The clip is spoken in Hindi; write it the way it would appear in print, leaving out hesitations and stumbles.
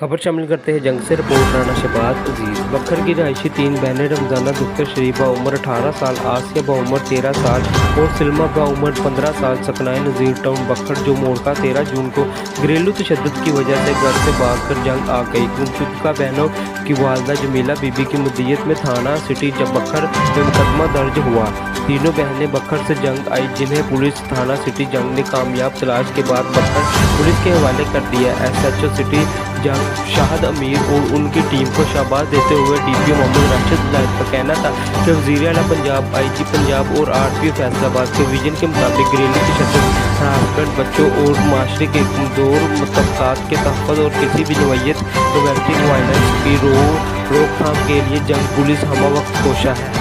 खबर शामिल करते हैं जंग से। रिपोर्ट राना शहबाज अजीज। बखर की रहायशी 3 बहनें रमजाना दुख्तर शरीफ बाउमर 18 साल, आसिया बाउमर 13 साल और सिल्मा बाउमर 15 साल सकनाए नज़ीर टाउन बखर जो मोड़का 13 जून को घरेलू तशद्दुद की वजह से घर से भाग कर जंग आ गई। गुमशुदा बहनों की वालदा जमीला बीबी की मुद्दियत में थाना सिटी जब बखर में मुकदमा दर्ज हुआ। तीनों बहनें बखर से जंग आई जिन्हें पुलिस थाना सिटी जंग ने कामयाब तलाश के बाद बखर पुलिस के हवाले कर दिया। SHO सिटी जंग शाहद अमीर और उनकी टीम को शाबाश देते हुए DPO मोहम्मद राशिद लाइफ का कहना था कि वज़ीर आला पंजाब, IG पंजाब और RTO फैसलाबाद के विजन के मुताबिक घरेलू तशद्दुद, हरासमेंट, बच्चों और माशरे के कमज़ोर तबकात के तहफ़्फ़ुज़ और किसी भी नौइयत डोमेस्टिक वायलेंस की रोकथाम के लिए जंग पुलिस हम वक्त कोशा है।